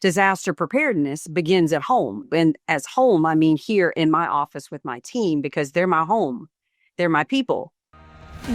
disaster preparedness begins at home. And as home, I mean here in my office with my team, because they're my home. They're my people.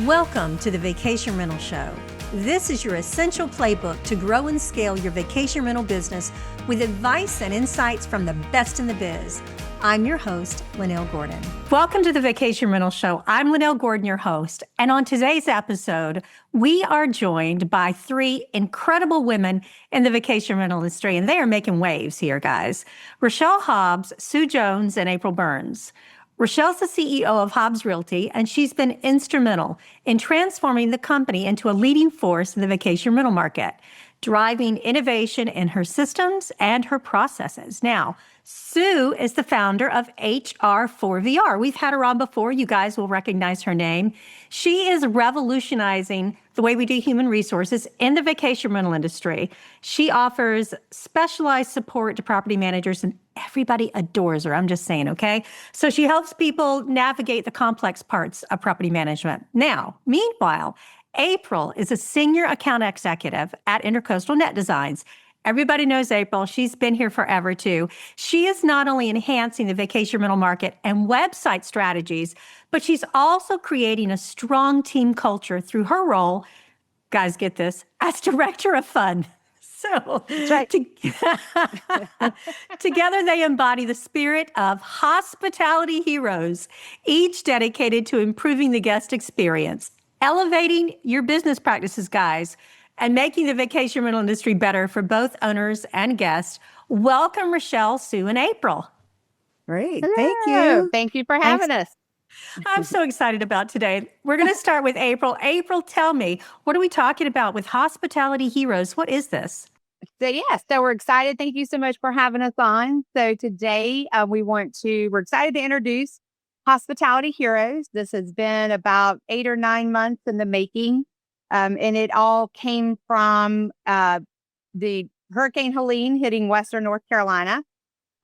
Welcome to the Vacation Rental Show. This is your essential playbook to grow and scale your vacation rental business with advice and insights from the best in the biz. I'm your host, Lynell Gordon. Welcome to the Vacation Rental Show. I'm Lynell Gordon, your host. And on today's episode, we are joined by three incredible women in the vacation rental industry, and they are making waves here, guys. Rachele Hobbs, Sue Jones, and April Burns. Rachele's the CEO of Hobbs Realty, and she's been instrumental in transforming the company into a leading force in the vacation rental market, driving innovation in her systems and her processes. Now, Sue is the founder of HR4VR. We've had her on before. You guys will recognize her name. She is revolutionizing the way we do human resources in the vacation rental industry. She offers specialized support to property managers, and everybody adores her. I'm just saying, okay? So she helps people navigate the complex parts of property management. Now, meanwhile, April is a senior account executive at Intercoastal Net Designs. Everybody knows April. She's been here forever, too. She is not only enhancing the vacation rental market and website strategies, but she's also creating a strong team culture through her role, guys, get this, as director of fun. So right. Together they embody the spirit of hospitality heroes, each dedicated to improving the guest experience, elevating your business practices, guys, and making the vacation rental industry better for both owners and guests. Welcome, Rachele, Sue, and April. Great. Hello. Thank you. Thank you for having us. I'm so excited about today. We're going to start with April. April, tell me, what are we talking about with Hospitality Heroes? What is this? So we're excited. Thank you so much for having us on. So today we're excited to introduce Hospitality Heroes. This has been about 8 or 9 months in the making. And it all came from the Hurricane Helene hitting Western North Carolina.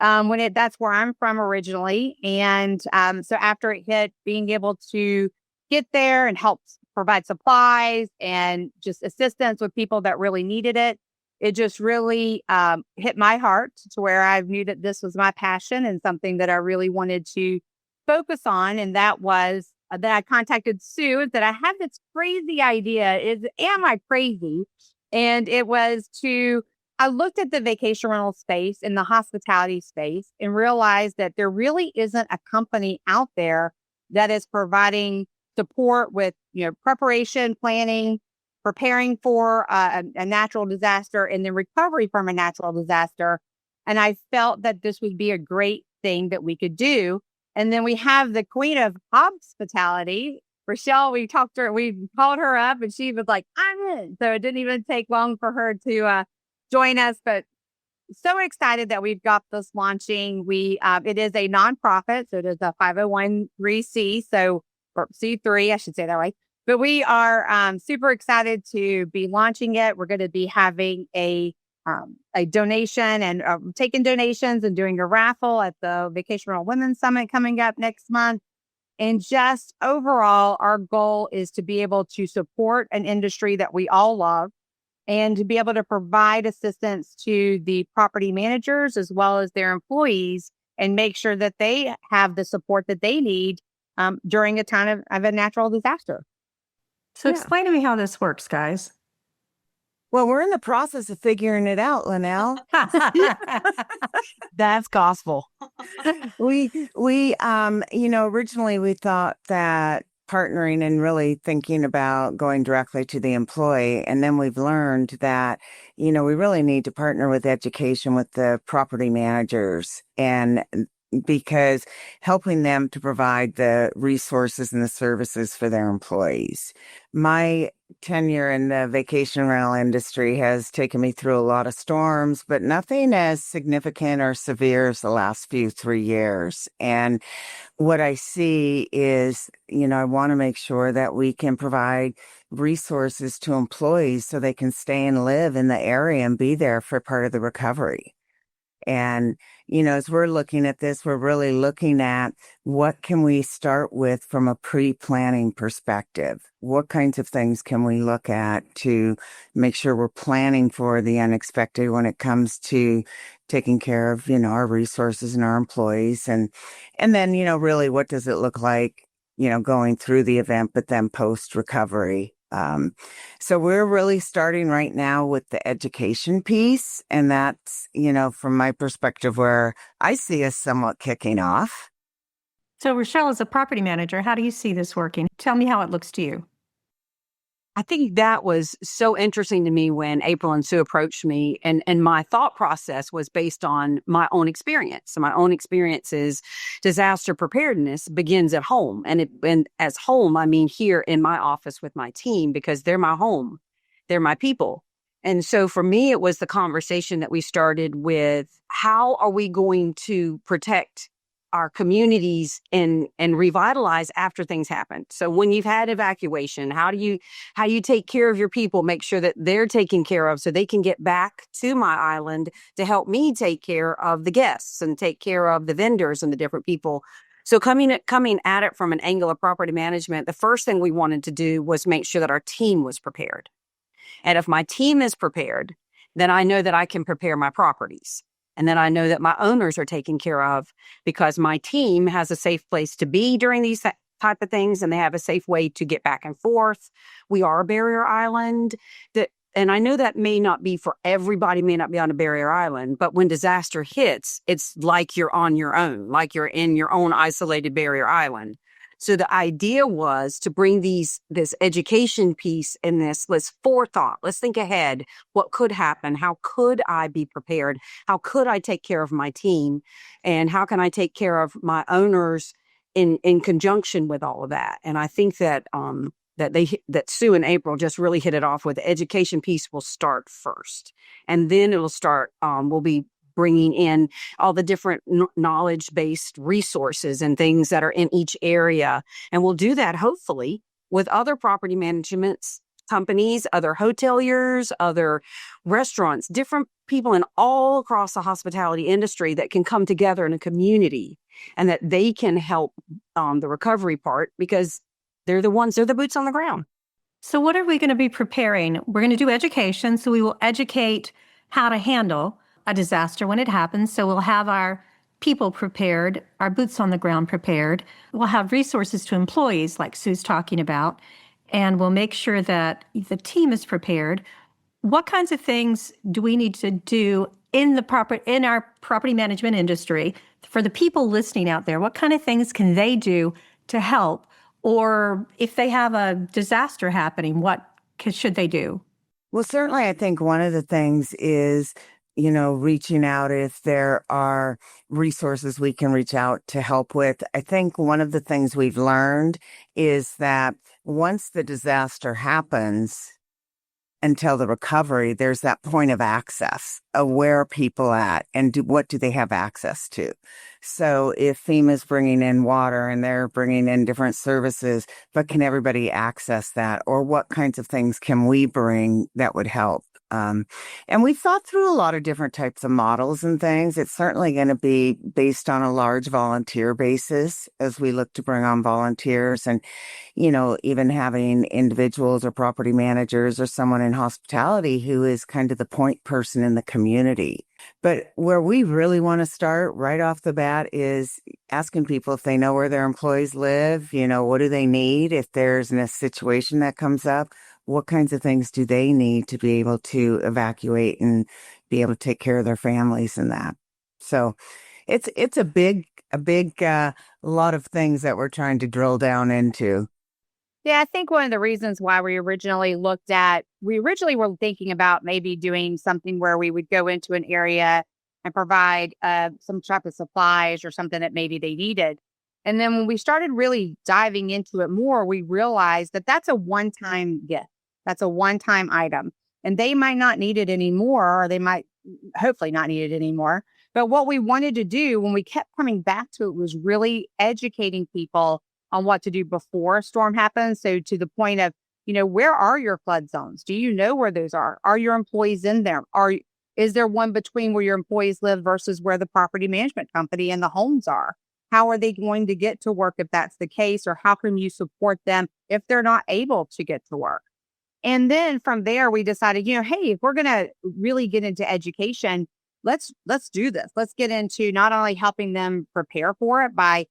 That's where I'm from originally. And so after it hit, being able to get there and help provide supplies and just assistance with people that really needed it, it just really hit my heart to where I knew that this was my passion and something that I really wanted to focus on. And that was that I contacted Sue that I have this crazy idea. Am I crazy? And it was I looked at the vacation rental space and the hospitality space and realized that there really isn't a company out there that is providing support with, preparation, planning, preparing for a natural disaster and then recovery from a natural disaster. And I felt that this would be a great thing that we could do. And then we have the queen of hospitality, Rachele. We called her up and she was like, I'm in. So it didn't even take long for her to join us, but so excited that we've got this launching. It is a nonprofit, so it is a 501(c)(3), or C3, I should say that right. But we are super excited to be launching it. We're going to be having a donation and taking donations and doing a raffle at the Vacation Rental Women's Summit coming up next month. And just overall, our goal is to be able to support an industry that we all love and to be able to provide assistance to the property managers as well as their employees and make sure that they have the support that they need during a time of a natural disaster. So explain to me how this works, guys. Well, we're in the process of figuring it out, Lynell. That's gospel. Originally we thought that partnering and really thinking about going directly to the employee. And then we've learned that, we really need to partner with education with the property managers, and because helping them to provide the resources and the services for their employees. My tenure in the vacation rental industry has taken me through a lot of storms, but nothing as significant or severe as the last 3 years. And what I see is, I want to make sure that we can provide resources to employees so they can stay and live in the area and be there for part of the recovery. And, as we're looking at this, we're really looking at what can we start with from a pre-planning perspective? What kinds of things can we look at to make sure we're planning for the unexpected when it comes to taking care of, our resources and our employees? And then, really, what does it look like, going through the event, but then post recovery? So we're really starting right now with the education piece. And that's, from my perspective, where I see us somewhat kicking off. So, Rachele, as a property manager, how do you see this working? Tell me how it looks to you. I think that was so interesting to me when April and Sue approached me, and my thought process was based on my own experience. So my own experience is disaster preparedness begins at home. And as home, I mean here in my office with my team, because they're my home. They're my people. And so for me, it was the conversation that we started with, how are we going to protect our communities and revitalize after things happen? So when you've had evacuation, how do you take care of your people, make sure that they're taken care of so they can get back to my island to help me take care of the guests and take care of the vendors and the different people. So coming at it from an angle of property management, the first thing we wanted to do was make sure that our team was prepared. And if my team is prepared, then I know that I can prepare my properties. And then I know that my owners are taken care of because my team has a safe place to be during these type of things, and they have a safe way to get back and forth. We are a barrier island, and I know that may not be for everybody, may not be on a barrier island, but when disaster hits, it's like you're on your own, like you're in your own isolated barrier island. So the idea was to bring this education piece and let's forethought. Let's think ahead. What could happen? How could I be prepared? How could I take care of my team? And how can I take care of my owners in conjunction with all of that? And I think that that Sue and April just really hit it off with the education piece will start first. And then it'll start, we'll be bringing in all the different knowledge-based resources and things that are in each area. And we'll do that hopefully with other property management companies, other hoteliers, other restaurants, different people in all across the hospitality industry that can come together in a community and that they can help the recovery part, because they're the boots on the ground. So what are we going to be preparing? We're going to do education. So we will educate how to handle a disaster when it happens. So we'll have our people prepared, our boots on the ground prepared. We'll have resources to employees like Sue's talking about, and we'll make sure that the team is prepared. What kinds of things do we need to do in our property management industry for the people listening out there? What kind of things can they do to help? Or if they have a disaster happening, what should they do? Well, certainly, I think one of the things is, reaching out if there are resources we can reach out to help with. I think one of the things we've learned is that once the disaster happens, until the recovery, there's that point of access of where are people at and what do they have access to? So if FEMA's bringing in water and they're bringing in different services, but can everybody access that? Or what kinds of things can we bring that would help? And we thought through a lot of different types of models and things. It's certainly going to be based on a large volunteer basis as we look to bring on volunteers and, even having individuals or property managers or someone in hospitality who is kind of the point person in the community. But where we really want to start right off the bat is asking people if they know where their employees live, what do they need if there's a situation that comes up. What kinds of things do they need to be able to evacuate and be able to take care of their families and that? So it's a big lot of things that we're trying to drill down into. Yeah, I think one of the reasons why we originally were thinking about maybe doing something where we would go into an area and provide some type of supplies or something that maybe they needed. And then when we started really diving into it more, we realized that that's a one-time gift. That's a one-time item. And they might not need it anymore, or they might hopefully not need it anymore. But what we wanted to do when we kept coming back to it was really educating people on what to do before a storm happens. So to the point of, where are your flood zones? Do you know where those are? Are your employees in there? Is there one between where your employees live versus where the property management company and the homes are? How are they going to get to work if that's the case? Or how can you support them if they're not able to get to work? And then from there, we decided, hey, if we're going to really get into education, let's do this. Let's get into not only helping them prepare for it by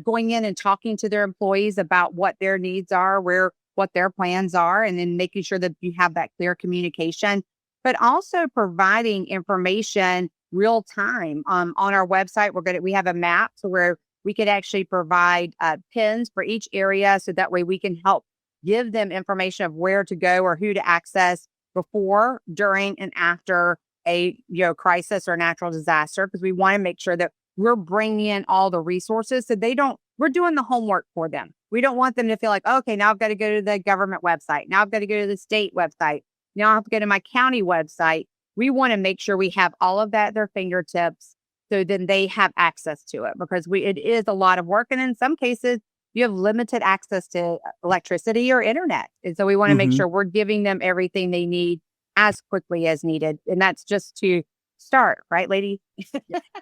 going in and talking to their employees about what their needs are, what their plans are, and then making sure that you have that clear communication, but also providing information real time. On our website, we have a map so where we could actually provide pins for each area, so that way we can help give them information of where to go or who to access before, during, and after a crisis or natural disaster, because we want to make sure that we're bringing in all the resources so we're doing the homework for them. We don't want them to feel like, okay, now I've got to go to the government website. Now I've got to go to the state website. Now I have to go to my county website. We want to make sure we have all of that at their fingertips, so then they have access to it, because it is a lot of work. And in some cases, you have limited access to electricity or internet. And so we want to make sure we're giving them everything they need as quickly as needed. And that's just to start, right, lady?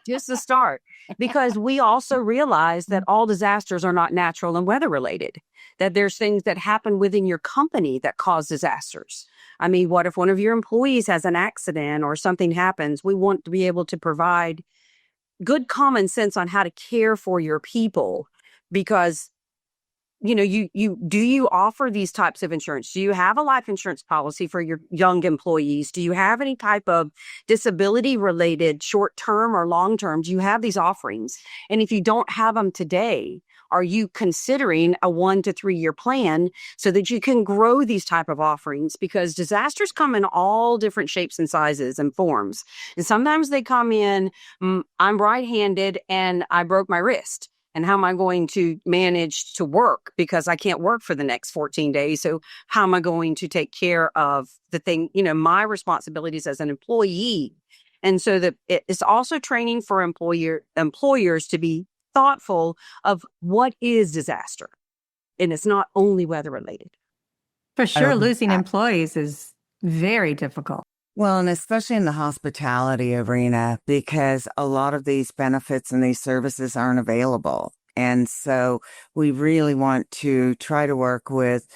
Just to start, because we also realize that all disasters are not natural and weather related, that there's things that happen within your company that cause disasters. I mean, what if one of your employees has an accident or something happens? We want to be able to provide good common sense on how to care for your people, because you offer these types of insurance? Do you have a life insurance policy for your young employees? Do you have any type of disability related short-term or long-term? Do you have these offerings? And if you don't have them today, are you considering a 1 to 3 year plan so that you can grow these type of offerings? Because disasters come in all different shapes and sizes and forms. And sometimes they come in, I'm right-handed and I broke my wrist. And how am I going to manage to work because I can't work for the next 14 days? So how am I going to take care of the thing, my responsibilities as an employee? And so that it's also training for employers to be thoughtful of what is disaster. And it's not only weather related. For sure, losing employees is very difficult. Well, and especially in the hospitality arena, because a lot of these benefits and these services aren't available. And so we really want to try to work with,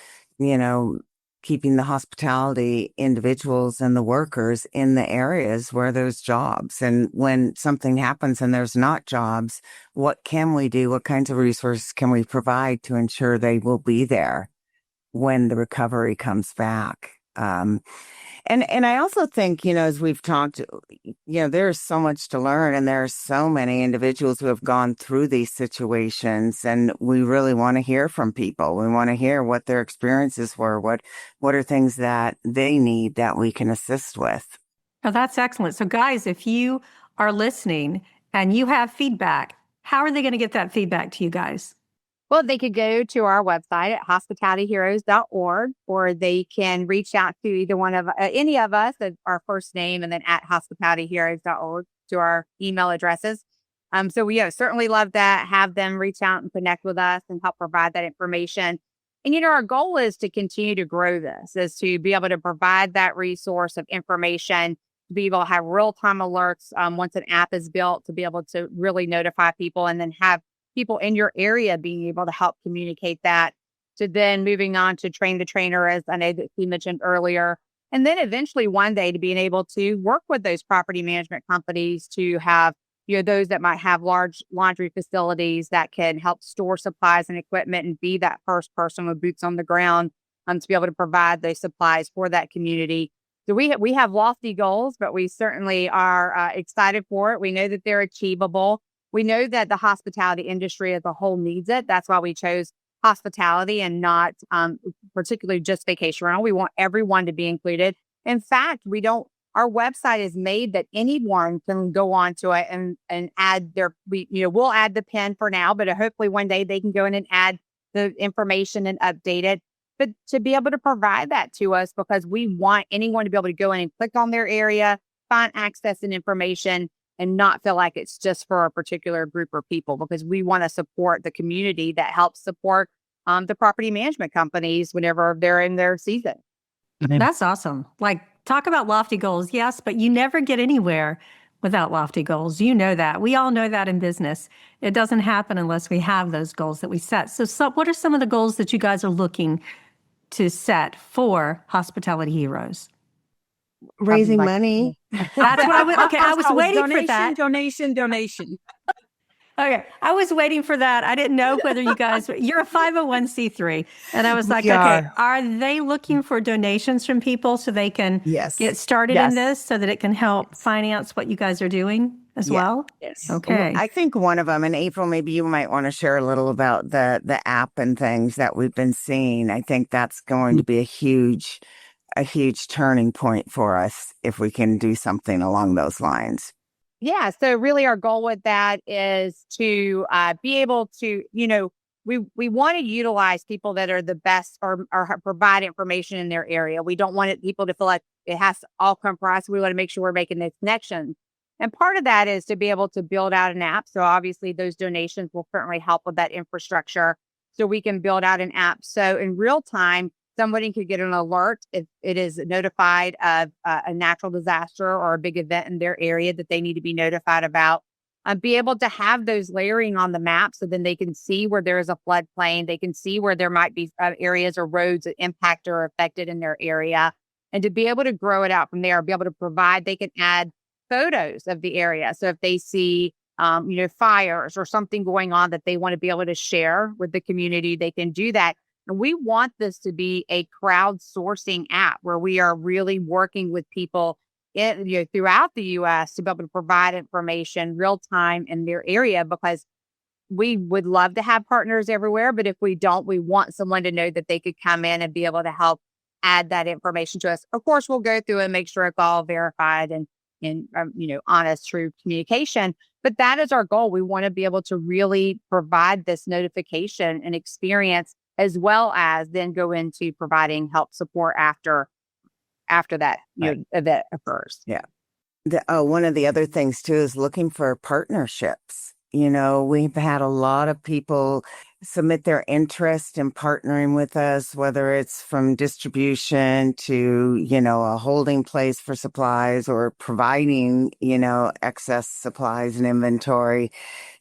keeping the hospitality individuals and the workers in the areas where there's jobs. And when something happens and there's not jobs, what can we do? What kinds of resources can we provide to ensure they will be there when the recovery comes back? And I also think, as we've talked, there's so much to learn, and there are so many individuals who have gone through these situations, and we really want to hear from people. We want to hear what their experiences were, what are things that they need that we can assist with. Oh, that's excellent. So guys, if you are listening and you have feedback, how are they going to get that feedback to you guys? Well, they could go to our website at hospitalityheroes.org, or they can reach out to either one of any of us at our first name and then at hospitalityheroes.org to our email addresses. So we certainly love that. Have them reach out and connect with us and help provide that information. And, our goal is to continue to grow this, is to be able to provide that resource of information, to be able to have real-time alerts once an app is built, to be able to really notify people, and then have people in your area being able to help communicate that, to then moving on to train the trainer, as I know that you mentioned earlier. And then eventually one day to being able to work with those property management companies to have, those that might have large laundry facilities that can help store supplies and equipment and be that first person with boots on the ground to be able to provide those supplies for that community. So we have lofty goals, but we certainly are excited for it. We know that they're achievable. We know that the hospitality industry as a whole needs it. That's why we chose hospitality and not particularly just vacation rental. We want everyone to be included. In fact, our website is made that anyone can go onto it and add we'll add the pin for now, but hopefully one day they can go in and add the information and update it. But to be able to provide that to us, because we want anyone to be able to go in and click on their area, find access and information, and not feel like it's just for a particular group of people, because we want to support the community that helps support the property management companies whenever they're in their season. That's awesome. Like Talk about lofty goals, yes, but you never get anywhere without lofty goals. You know that. We all know that in business. It doesn't happen unless we have those goals that we set. So what are some of the goals that you guys are looking to set for Hospitality Heroes? Raising money. That's what I was waiting for that. Donation. Okay. I was waiting for that. I didn't know whether you're a 501c3. And I was like, okay, are they looking for donations from people so they can get started in this so that it can help finance what you guys are doing as well? Yes. Okay. I think one of them, and April, maybe you might want to share a little about the app and things that we've been seeing. I think that's going to be a huge turning point for us if we can do something along those lines. Yeah. So really our goal with that is to be able to, we want to utilize people that are the best or provide information in their area. We don't want people to feel like it has to all come from us. We want to make sure we're making those connections. And part of that is to be able to build out an app. So obviously those donations will certainly help with that infrastructure so we can build out an app. So in real time, somebody could get an alert if it is notified of a natural disaster or a big event in their area that they need to be notified about. Be able to have those layering on the map so then they can see where there is a floodplain. They can see where there might be areas or roads that impact or affected in their area. And to be able to grow it out from there, be able to provide, they can add photos of the area. So if they see, fires or something going on that they want to be able to share with the community, they can do that. And we want this to be a crowdsourcing app where we are really working with people throughout the U.S. to be able to provide information real time in their area, because we would love to have partners everywhere. But if we don't, we want someone to know that they could come in and be able to help add that information to us. Of course, we'll go through and make sure it's all verified and honest, true communication. But that is our goal. We want to be able to really provide this notification and experience, as well as then go into providing help support after that event occurs. Yeah. One of the other things too is looking for partnerships. We've had a lot of people submit their interest in partnering with us, whether it's from distribution to, a holding place for supplies or providing, excess supplies and inventory.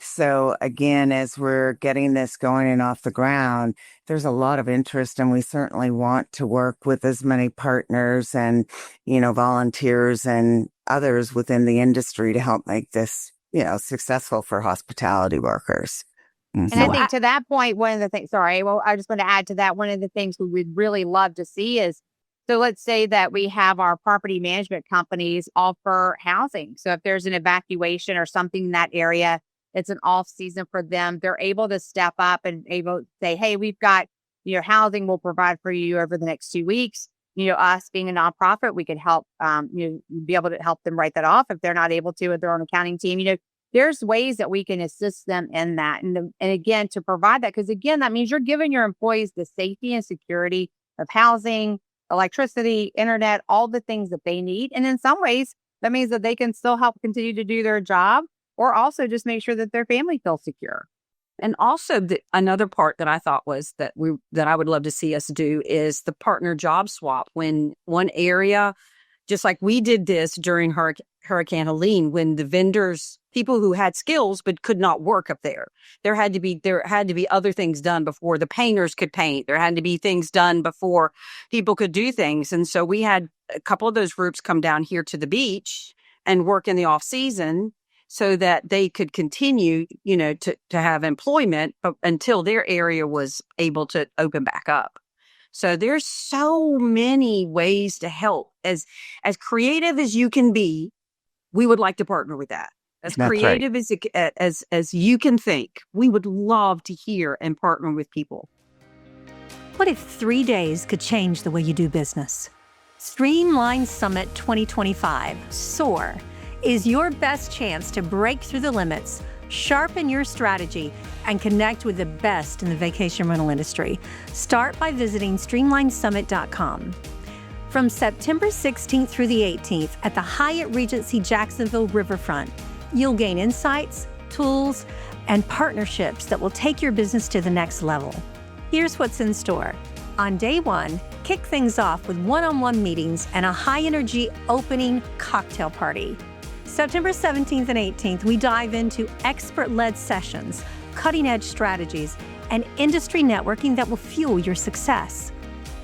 So again, as we're getting this going and off the ground, there's a lot of interest, and we certainly want to work with as many partners and, volunteers and others within the industry to help make this, successful for hospitality workers. And I think to that point, one of the things, I just want to add to that, one of the things we would really love to see is, so let's say that we have our property management companies offer housing. So if there's an evacuation or something in that area, it's an off season for them. They're able to step up and able to say, hey, we've got, housing we'll provide for you over the next 2 weeks. Us being a nonprofit, we could help, be able to help them write that off if they're not able to with their own accounting team. There's ways that we can assist them in that. And again, to provide that, because again, that means you're giving your employees the safety and security of housing, electricity, internet, all the things that they need. And in some ways, that means that they can still help continue to do their job, or also just make sure that their family feels secure. And also another part that I thought was that I would love to see us do is the partner job swap. When one area, just like we did this during Hurricane Helene, when the vendors, people who had skills but could not work up there, there had to be other things done before the painters could paint. There had to be things done before people could do things. And so we had a couple of those groups come down here to the beach and work in the off season, so that they could continue, to have employment until their area was able to open back up. So there's so many ways to help. As creative as you can be, we would like to partner with that. As That's creative right. as you can think, we would love to hear and partner with people. What if 3 days could change the way you do business? Streamline Summit 2025, SOAR, is your best chance to break through the limits, sharpen your strategy, and connect with the best in the vacation rental industry. Start by visiting streamlinesummit.com. From September 16th through the 18th at the Hyatt Regency Jacksonville Riverfront, you'll gain insights, tools, and partnerships that will take your business to the next level. Here's what's in store. On day one, kick things off with one-on-one meetings and a high-energy opening cocktail party. September 17th and 18th, we dive into expert-led sessions, cutting-edge strategies, and industry networking that will fuel your success.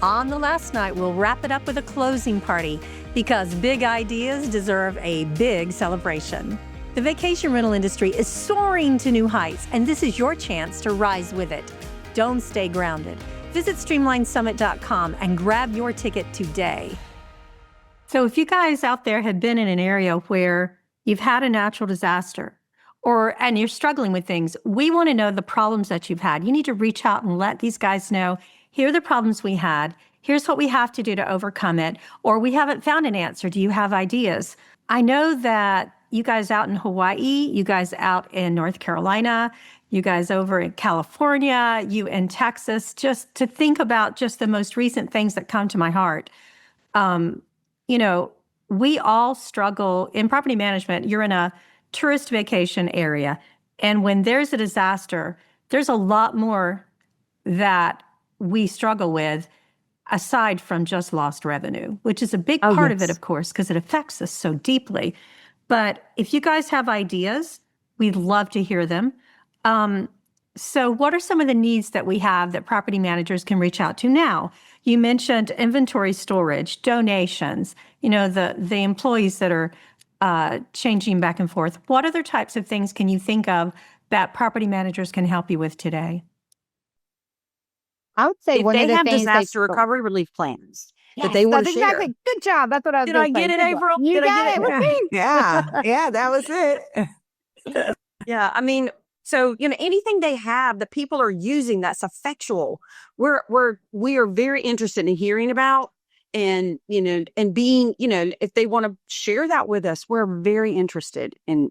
On the last night, we'll wrap it up with a closing party because big ideas deserve a big celebration. The vacation rental industry is soaring to new heights, and this is your chance to rise with it. Don't stay grounded. Visit streamlinesummit.com and grab your ticket today. So if you guys out there have been in an area where you've had a natural disaster and you're struggling with things, we want to know the problems that you've had. You need to reach out and let these guys know, here are the problems we had. Here's what we have to do to overcome it. Or we haven't found an answer. Do you have ideas? I know that you guys out in Hawaii, you guys out in North Carolina, you guys over in California, you in Texas, just to think about just the most recent things that come to my heart. We all struggle in property management. You're in a tourist vacation area. And when there's a disaster, there's a lot more that we struggle with aside from just lost revenue, which is a big part of it, of course, because it affects us so deeply. But if you guys have ideas, we'd love to hear them. So what are some of the needs that we have that property managers can reach out to now? You mentioned inventory storage, donations, the employees that are changing back and forth. What other types of things can you think of that property managers can help you with today? I would say If one they of the have things disaster recovery relief plans that they want to share. Exactly. Good job. That's what I was Did I going to say. get it, April? You Did I got get it. it? Whoopee. Yeah, that was it. Yeah, I mean, so anything they have that people are using that's effectual, we are very interested in hearing about, and and being if they want to share that with us, we're very interested in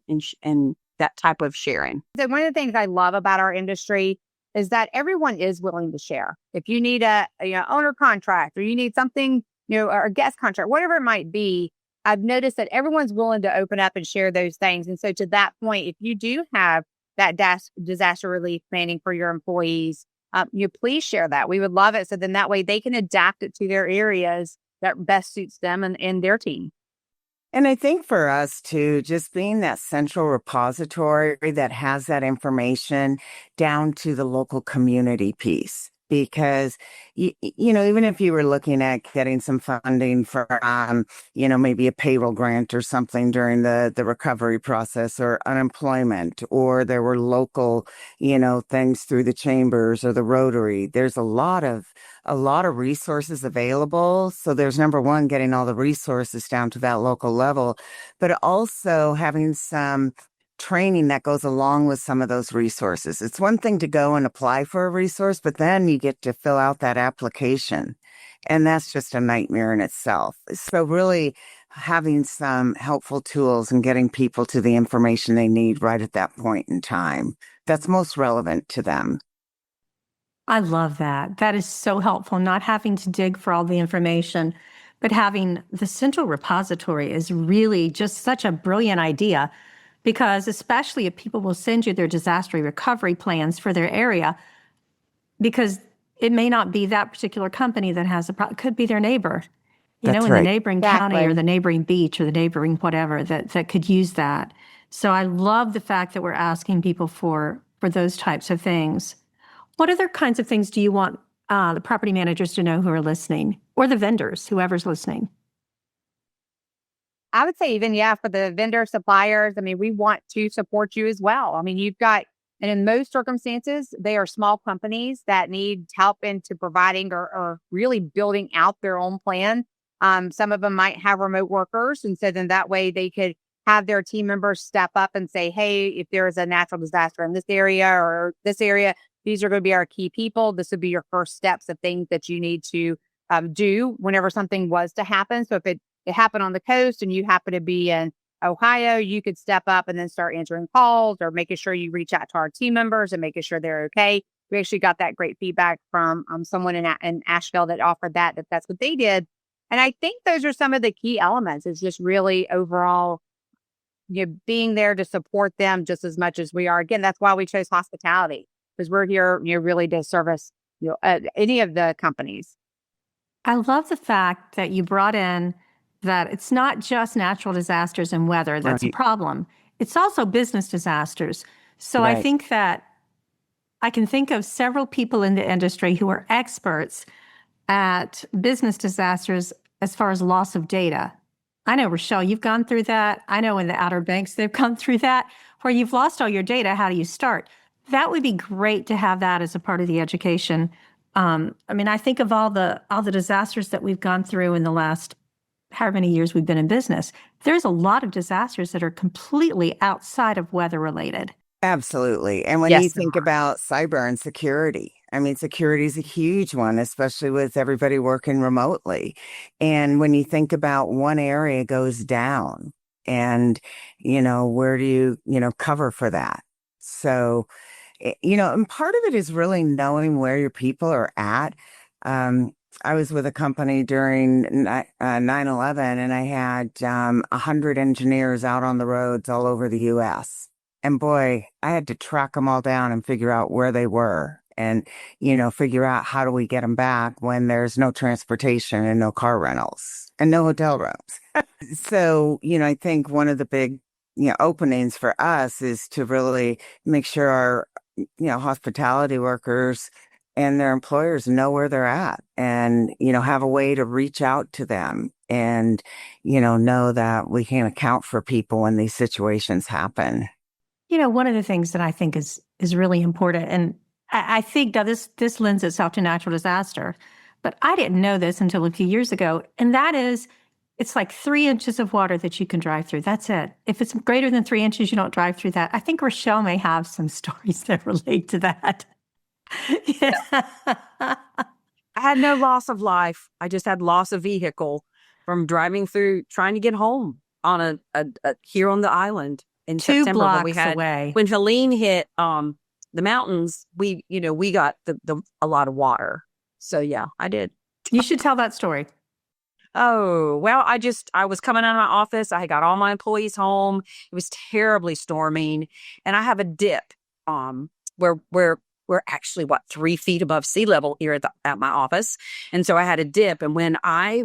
that type of sharing. So one of the things I love about our industry is that everyone is willing to share. If you need a owner contract, or you need something or a guest contract, whatever it might be, I've noticed that everyone's willing to open up and share those things. And so to that point, if you do have that disaster relief planning for your employees, you please share that. We would love it. So then that way they can adapt it to their areas that best suits them and their team. And I think for us too, just being that central repository that has that information down to the local community piece. Because, even if you were looking at getting some funding for, maybe a payroll grant or something during the recovery process, or unemployment, or there were local, things through the chambers or the Rotary, there's a lot of resources available. So there's number one, getting all the resources down to that local level, but also having some training that goes along with some of those resources. It's one thing to go and apply for a resource, but then you get to fill out that application. And that's just a nightmare in itself. So really having some helpful tools and getting people to the information they need right at that point in time that's most relevant to them. I love that. That is so helpful, not having to dig for all the information, but having the central repository is really just such a brilliant idea, because especially if people will send you their disaster recovery plans for their area, because it may not be that particular company that has a problem. It could be their neighbor, in the neighboring county or the neighboring beach or the neighboring whatever that could use that. So I love the fact that we're asking people for those types of things. What other kinds of things do you want the property managers to know who are listening, or the vendors, whoever's listening? I would say even, for the vendor suppliers, we want to support you as well. You've got, and in most circumstances, they are small companies that need help into providing or really building out their own plan. Some of them might have remote workers. And so then that way they could have their team members step up and say, hey, if there is a natural disaster in this area or this area, these are going to be our key people. This would be your first steps of things that you need to do whenever something was to happen. So if it happened on the coast and you happen to be in Ohio, you could step up and then start answering calls or making sure you reach out to our team members and making sure they're okay. We actually got that great feedback from someone in Asheville that offered that's what they did. And I think those are some of the key elements. It's just really overall, being there to support them just as much as we are. Again, that's why we chose hospitality, because we're here, really to service any of the companies. I love the fact that you brought in that it's not just natural disasters and weather that's a Right. problem. It's also business disasters. So I Right. think that I can think of several people in the industry who are experts at business disasters as far as loss of data. I know, Rachele, you've gone through that. I know in the Outer Banks, they've gone through that, where you've lost all your data. How do you start? That would be great to have that as a part of the education. I mean, I think of all the disasters that we've gone through in the last however many years we've been in business. There's a lot of disasters that are completely outside of weather related. Absolutely. And when you Yes, there think are. about cyber and security, I mean, security is a huge one, especially with everybody working remotely. And when you think about one area goes down and, where do you cover for that? So, and part of it is really knowing where your people are at. I was with a company during 9/11 and I had 100 engineers out on the roads all over the U.S. And boy, I had to track them all down and figure out where they were and, figure out how do we get them back when there's no transportation and no car rentals and no hotel rooms. So, I think one of the big, openings for us is to really make sure our, hospitality workers and their employers know where they're at and, have a way to reach out to them and, know that we can account for people when these situations happen. One of the things that I think is really important, and I think now this lends itself to natural disaster, but I didn't know this until a few years ago, and that is, it's like 3 inches of water that you can drive through. That's it. If it's greater than 3 inches, you don't drive through that. I think Rachele may have some stories that relate to that. Yeah. I had no loss of life. I just had loss of vehicle from driving through, trying to get home on a here on the island in 2 September when we blocks had away. when Helene hit the mountains. We got a lot of water. So yeah, I did. You should tell that story. Oh, well, I was coming out of my office. I had got all my employees home. It was terribly storming. And I have a dip, where we're actually 3 feet above sea level here at my office. And so I had a dip. And when I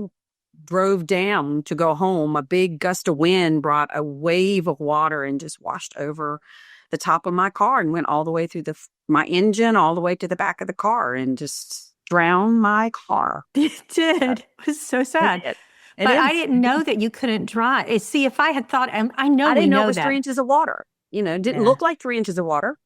drove down to go home, a big gust of wind brought a wave of water and just washed over the top of my car and went all the way through my engine, all the way to the back of the car and just drowned my car. It did. It was so sad. But I didn't know that you couldn't drive. See, if I had thought, I know I we didn't know know it was that. 3 inches of water. It didn't look like 3 inches of water.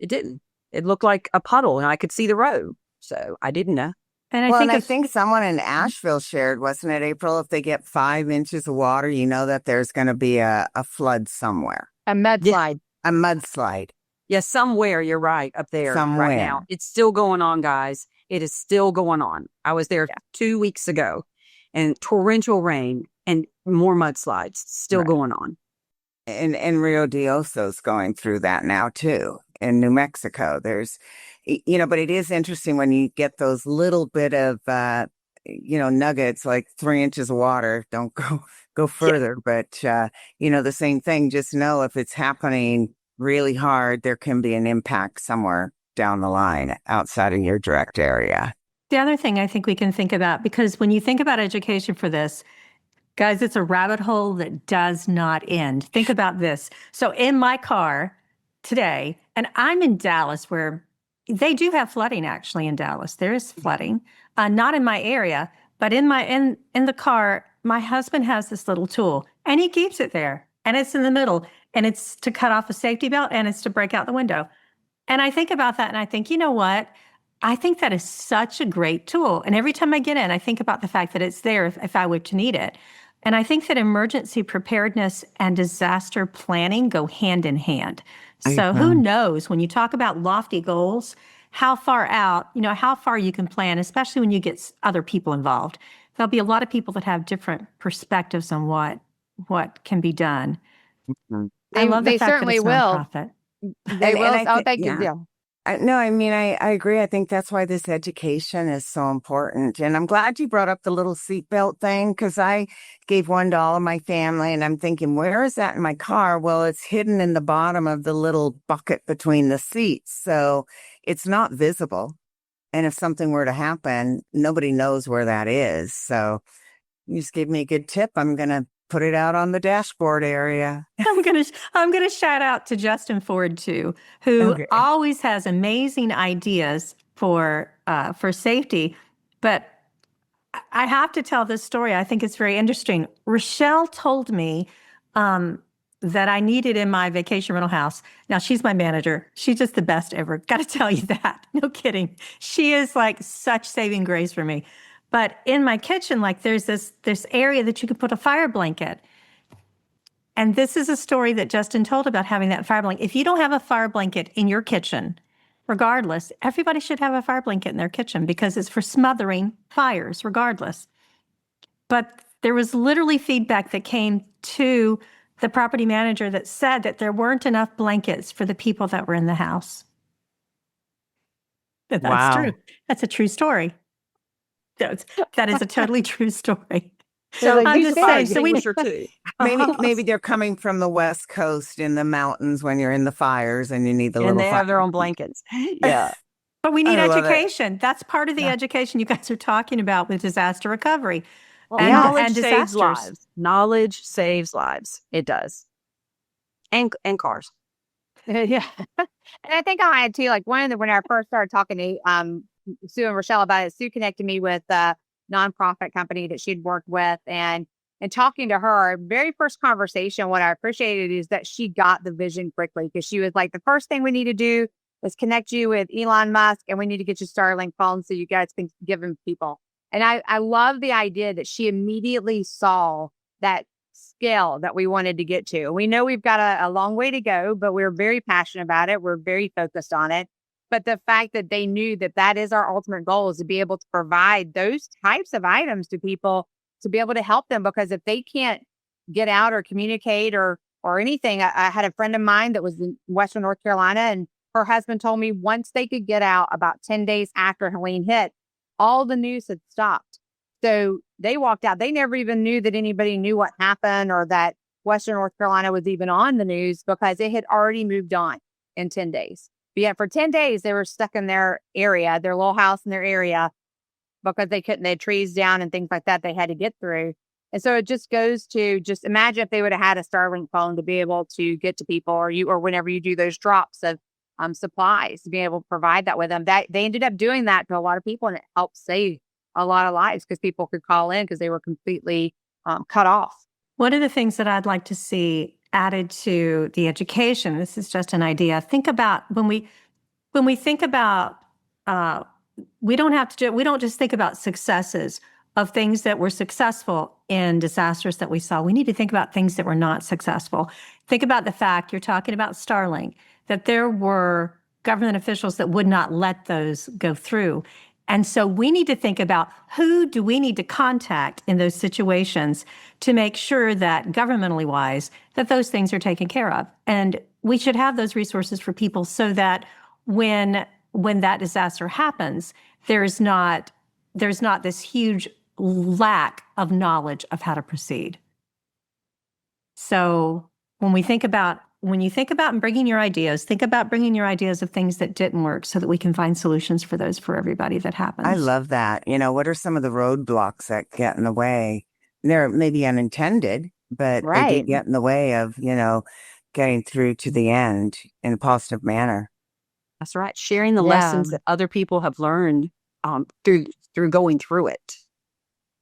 It didn't. It looked like a puddle, and I could see the road. So I didn't know. And I think someone in Asheville shared, wasn't it, April? If they get 5 inches of water, you know that there's going to be a flood somewhere. A mudslide. A mudslide. Yes, somewhere, you're right, up there Somewhere. right now. It's still going on, guys. It is still going on. I was there 2 weeks ago, and torrential rain and more mudslides still going on. And Rio de Oso's going through that now, too, in New Mexico. There's, but it is interesting when you get those little bit of, nuggets, like 3 inches of water. Don't go further. Yeah. But, the same thing, just know if it's happening really hard, there can be an impact somewhere down the line outside of your direct area. The other thing I think we can think about, because when you think about education for this, guys, it's a rabbit hole that does not end. Think about this. So in my car today, and I'm in Dallas, where they do have flooding actually in Dallas. There is flooding, not in my area, but in the car, my husband has this little tool and he keeps it there and it's in the middle and it's to cut off a safety belt and it's to break out the window. And I think about that and I think, you know what? I think that is such a great tool. And every time I get in, I think about the fact that it's there if I were to need it. And I think that emergency preparedness and disaster planning go hand in hand. So who knows, when you talk about lofty goals, how far out, how far you can plan, especially when you get other people involved. There'll be a lot of people that have different perspectives on what can be done. Mm-hmm. I love the They fact certainly that it's will. nonprofit. They will. Thank you. Yeah. No, I mean, I agree. I think that's why this education is so important. And I'm glad you brought up the little seatbelt thing, because I gave one to all of my family and I'm thinking, where is that in my car? Well, it's hidden in the bottom of the little bucket between the seats. So it's not visible. And if something were to happen, nobody knows where that is. So you just gave me a good tip. I'm going to put it out on the dashboard area. I'm gonna shout out to Justin Ford too, who Okay. always has amazing ideas for safety. But I have to tell this story. I think it's very interesting. Rachele told me that I needed in my vacation rental house. Now, she's my manager. She's just the best ever. Got to tell you that. No kidding. She is like such saving grace for me. But in my kitchen, like there's this area that you could put a fire blanket. And this is a story that Justin told about having that fire blanket. If you don't have a fire blanket in your kitchen, regardless, everybody should have a fire blanket in their kitchen because it's for smothering fires, regardless. But there was literally feedback that came to the property manager that said that there weren't enough blankets for the people that were in the house. That's Wow. true. That's a true story. That is a totally true story. So I'm use just the fire saying, so we extinguisher too. Maybe they're coming from the West Coast in the mountains when you're in the fires and you need the And little they have their fire. own blankets. Yeah. But we need I love it. education. That's part of the education you guys are talking about with disaster recovery. Well, And- knowledge and saves disasters. lives. Knowledge saves lives. It does. And cars. Yeah. And I think I'll add too, like when I first started talking to Sue and Rachele about it, Sue connected me with a nonprofit company that she'd worked with, and talking to her, very first conversation, what I appreciated is that she got the vision quickly, because she was like, the first thing we need to do is connect you with Elon Musk, and we need to get you Starlink phones so you guys can give them people. And I love the idea that she immediately saw that scale that we wanted to get to. We know we've got a long way to go, but we're very passionate about it. We're very focused on it. But the fact that they knew that that is our ultimate goal, is to be able to provide those types of items to people, to be able to help them. Because if they can't get out or communicate or anything, I had a friend of mine that was in Western North Carolina, and her husband told me once they could get out, about 10 days after Helene hit, all the news had stopped. So they walked out. They never even knew that anybody knew what happened or that Western North Carolina was even on the news, because it had already moved on in 10 days. But yet for 10 days, they were stuck in their area, their little house in their area, because they had trees down and things like that they had to get through. And so it just goes to, just imagine if they would have had a Starlink phone to be able to get to people, or whenever you do those drops of supplies, to be able to provide that with them. That they ended up doing that to a lot of people, and it helped save a lot of lives, because people could call in because they were completely cut off. One of the things that I'd like to see added to the education, this is just an idea. Think about when we think about, we don't just think about successes of things that were successful in disasters that we saw. We need to think about things that were not successful. Think about the fact, you're talking about Starlink, that there were government officials that would not let those go through. And so we need to think about, who do we need to contact in those situations to make sure that, governmentally wise, that those things are taken care of. And we should have those resources for people, so that when that disaster happens, there's not this huge lack of knowledge of how to proceed. So when you think about bringing your ideas, think about bringing your ideas of things that didn't work, so that we can find solutions for those for everybody that happens. I love that. What are some of the roadblocks that get in the way? They're maybe unintended, but they Right. do get in the way of, getting through to the end in a positive manner. That's right. Sharing the Yeah. lessons that other people have learned through going through it.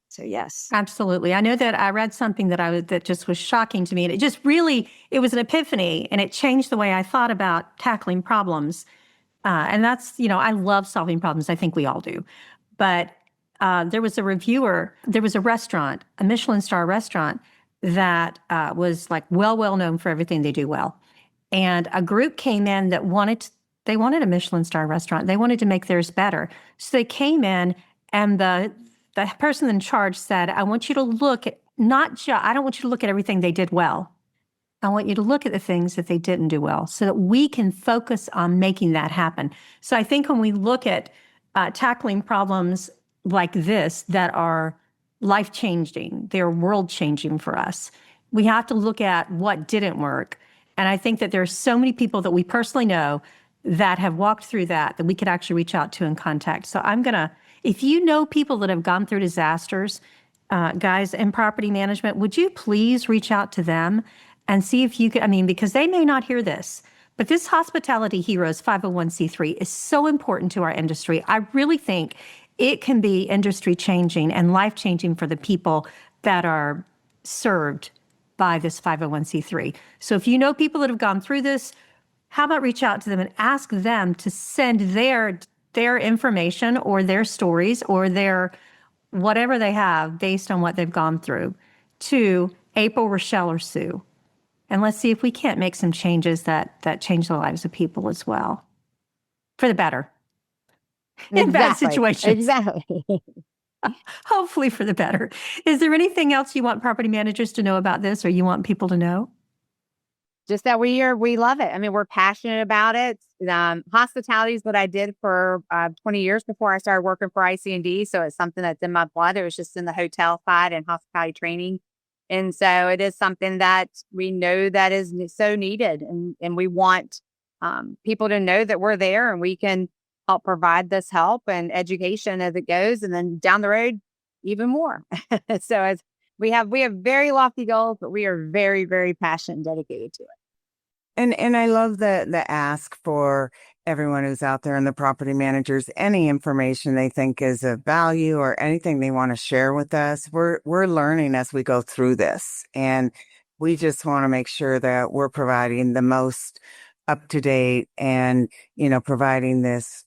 So yes. Absolutely. I know that I read something that just was shocking to me, and it was an epiphany, and it changed the way I thought about tackling problems. And that's, I love solving problems. I think we all do. But there was a restaurant, a Michelin star restaurant, that was like well known for everything they do well. And a group came in that wanted a Michelin star restaurant. They wanted to make theirs better. So they came in, and the person in charge said, I want you to look at, I don't want you to look at everything they did well. I want you to look at the things that they didn't do well, so that we can focus on making that happen. So I think when we look at tackling problems like this that are life-changing, they're world-changing for us, we have to look at what didn't work. And I think that there are so many people that we personally know that have walked through that we could actually reach out to and contact. So if you know people that have gone through disasters, guys in property management, would you please reach out to them and see if you could, because they may not hear this, but this Hospitality Heroes 501c3 is so important to our industry. I really think it can be industry changing and life changing for the people that are served by this 501c3. So if you know people that have gone through this, how about reach out to them and ask them to send their information or their stories or their whatever they have based on what they've gone through to April, Rachele, or Sue. And let's see if we can't make some changes that change the lives of people as well. For the better. In bad situations. Exactly. Hopefully for the better. Is there anything else you want property managers to know about this or you want people to know? Just that we love it. We're passionate about it. Hospitality is what I did for 20 years before I started working for IC&D. So it's something that's in my blood. It was just in the hotel side and hospitality training. And so it is something that we know that is so needed. And we want people to know that we're there and we can help provide this help and education as it goes. And then down the road, even more. So as we have very lofty goals, but we are very, very passionate and dedicated to it. And I love the ask for everyone who's out there and the property managers, any information they think is of value or anything they want to share with us. We're learning as we go through this. And we just want to make sure that we're providing the most up to date and, providing this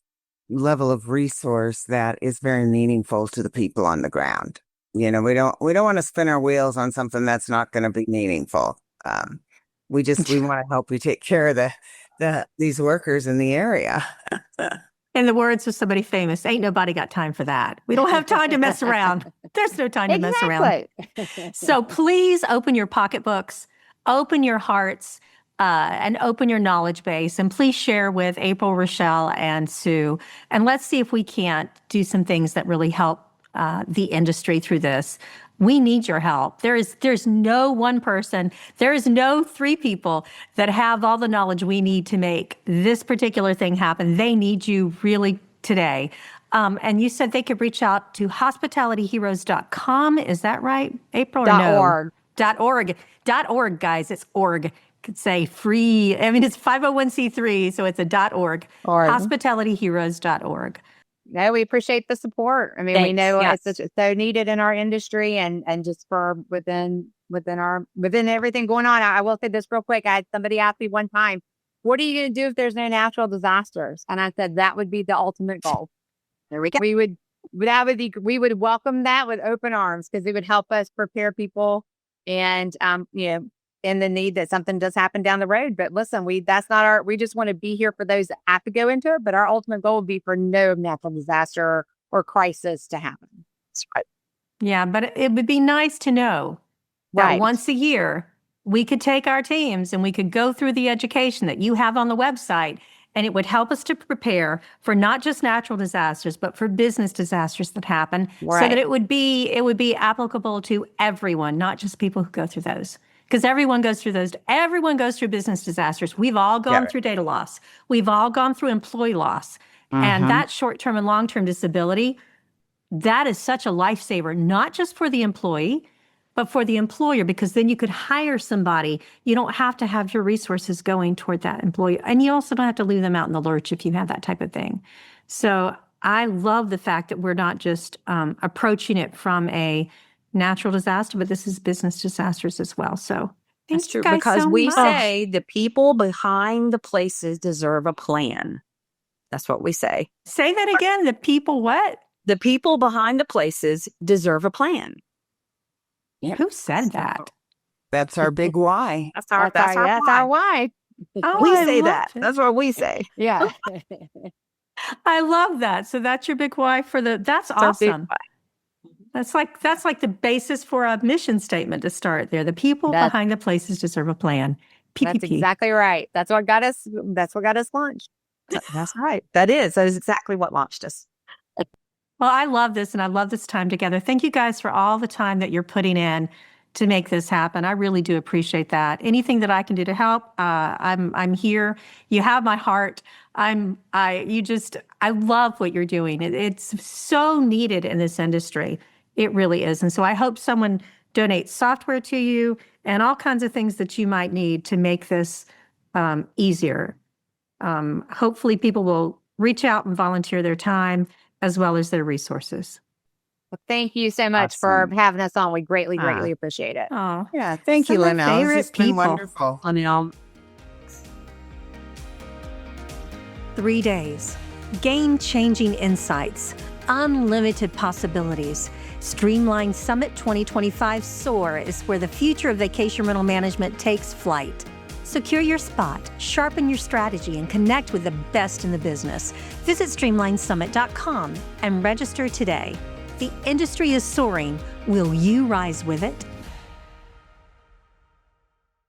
level of resource that is very meaningful to the people on the ground. We don't want to spin our wheels on something that's not going to be meaningful. We want to help you take care of these workers in the area. In the words of somebody famous, ain't nobody got time for that. We don't have time to mess around. There's no time to mess around. So please open your pocketbooks, open your hearts, and open your knowledge base. And please share with April, Rachele, and Sue. And let's see if we can't do some things that really help the industry through this. We need your help. There's no one person, there is no three people that have all the knowledge we need to make this particular thing happen. They need you really today. And you said they could reach out to hospitalityheroes.com. Is that right, April? .org. .org, guys. It's org. Could say free. It's 501c3, so it's a .org. Hospitalityheroes.org. No, we appreciate the support. Thanks. We know Yes. it's so needed in our industry and just for within everything going on. I will say this real quick. I had somebody ask me one time, what are you going to do if there's no natural disasters? And I said, that would be the ultimate goal. There we go. We would welcome that with open arms because it would help us prepare people and, in the need that something does happen down the road. But listen, we just want to be here for those that have to go into it. But our ultimate goal would be for no natural disaster or crisis to happen. That's right. Yeah, but it would be nice to know that once a year we could take our teams and we could go through the education that you have on the website, and it would help us to prepare for not just natural disasters, but for business disasters that happen, so that it would be applicable to everyone, not just people who go through those. Because everyone goes through those. Everyone goes through business disasters. We've all gone through data loss. We've all gone through employee loss. And that short-term and long-term disability, that is such a lifesaver, not just for the employee, but for the employer, because then you could hire somebody. You don't have to have your resources going toward that employee. And you also don't have to leave them out in the lurch if you have that type of thing. So I love the fact that we're not just approaching it from a natural disaster, but this is business disasters as well. So that's true, because we say the people behind the places deserve a plan. That's what we say. Say that again. The people what? The people behind the places deserve a plan. Yep. Who said that? That's our big why. That's our why. Oh, we I say love that. it. That's what we say. Yeah. I love that. So that's your big why that's awesome. That's like the basis for a mission statement to start there. The people behind the places deserve a plan. PPP. That's exactly right. That's what got us launched. That's right. That is exactly what launched us. Well, I love this, and I love this time together. Thank you guys for all the time that you're putting in to make this happen. I really do appreciate that. Anything that I can do to help, I'm here. You have my heart. I love what you're doing. It's so needed in this industry. It really is. And so I hope someone donates software to you and all kinds of things that you might need to make this easier. Hopefully people will reach out and volunteer their time as well as their resources. Well, thank you so much for having us on. We greatly appreciate it. Oh, yeah. Thank you, Lynell. It's been wonderful. Lynell. 3 days, game-changing insights, unlimited possibilities. Streamline Summit 2025 SOAR is where the future of vacation rental management takes flight. Secure your spot, sharpen your strategy, and connect with the best in the business. Visit streamlinesummit.com and register today. The industry is soaring. Will you rise with it?